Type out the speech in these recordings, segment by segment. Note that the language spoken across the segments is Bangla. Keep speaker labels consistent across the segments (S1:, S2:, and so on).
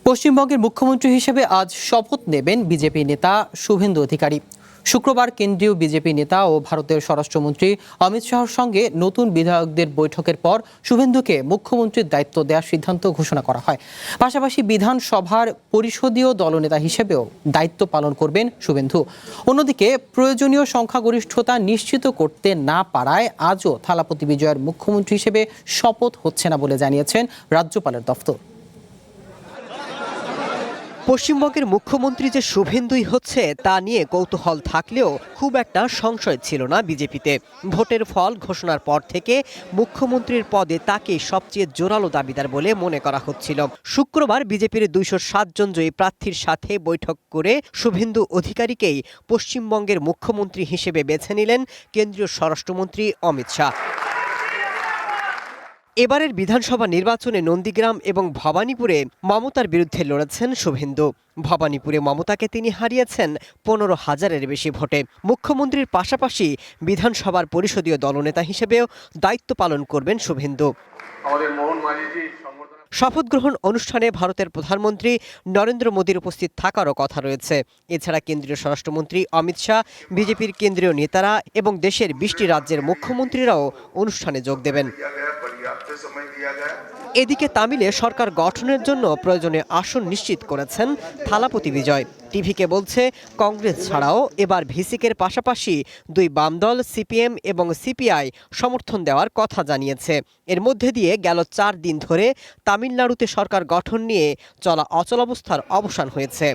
S1: পশ্চিমবঙ্গের মুখ্যমন্ত্রী হিসেবে আজ শপথ নেবেন বিজেপি নেতা শুভেন্দু অধিকারী। শুক্রবার কেন্দ্রীয় বিজেপি নেতা ও ভারতের স্বরাষ্ট্রমন্ত্রী অমিত শাহর সঙ্গে নতুন বিধায়কদের বৈঠকের পর শুভেন্দুকে মুখ্যমন্ত্রীর দায়িত্ব দেওয়ার সিদ্ধান্ত ঘোষণা করা হয়। পাশাপাশি বিধানসভার পরিষদীয় দলনেতা হিসেবেও দায়িত্ব পালন করবেন শুভেন্দু। অন্যদিকে প্রয়োজনীয় সংখ্যাগরিষ্ঠতা নিশ্চিত করতে না পারায় আজও থালাপতি বিজয়ের মুখ্যমন্ত্রী হিসেবে শপথ হচ্ছে না বলে জানিয়েছেন রাজ্যপালের দফতর।
S2: পশ্চিমবঙ্গের মুখ্যমন্ত্রী যে শুভেন্দুই হচ্ছে তা নিয়ে কৌতূহল থাকলেও খুব একটা সংশয় ছিল না বিজেপিতে। ভোটের ফল ঘোষণার পর থেকে মুখ্যমন্ত্রীর পদে তাকে সবচেয়ে জোরালো দাবিদার বলে মনে করা হচ্ছিল। শুক্রবার বিজেপির 207 জন জয়ী প্রার্থীর সাথে বৈঠক করে শুভেন্দু অধিকারীকেই পশ্চিমবঙ্গের মুখ্যমন্ত্রী হিসেবে বেছে নিলেন কেন্দ্রীয় স্বরাষ্ট্রমন্ত্রী অমিত শাহ। এবারের বিধানসভা নির্বাচনে নন্দীগ্রাম এবং ভবানীপুরে মমতার বিরুদ্ধে লড়েছেন শুভেন্দু। ভবানীপুরে মমতাকে তিনি হারিয়েছেন 15,000-এর বেশি ভোটে। মুখ্যমন্ত্রীর পাশাপাশি বিধানসভার পরিষদীয় দলনেতা হিসেবেও দায়িত্ব পালন করবেন শুভেন্দু। শপথ গ্রহণ অনুষ্ঠানে ভারতের প্রধানমন্ত্রী নরেন্দ্র মোদীর উপস্থিত থাকারও কথা রয়েছে। এছাড়া কেন্দ্রীয় স্বরাষ্ট্রমন্ত্রী অমিত শাহ, বিজেপির কেন্দ্রীয় নেতারা এবং দেশের 20টি রাজ্যের মুখ্যমন্ত্রীরাও অনুষ্ঠানে যোগ দেবেন। এদিকে তামিলে সরকার গঠনের জন্য প্রয়োজনীয় আসন নিশ্চিত করেছেন থালাপতি বিজয়। টিভিকে বলছে কংগ্রেস ছাড়াও এবার ভিসিকের পাশাপাশি দুই বাম দল সিপিএম এবং সিপিআই সমর্থন দেওয়ার কথা জানিয়েছে। এর মধ্যে দিয়ে গেল 4 দিন ধরে তামিলনাড়ুতে সরকার গঠন নিয়ে চলা অচলাবস্থার অবসান হয়েছে।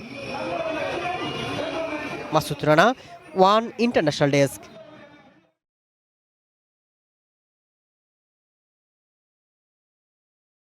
S2: Masud Rana, one international desk.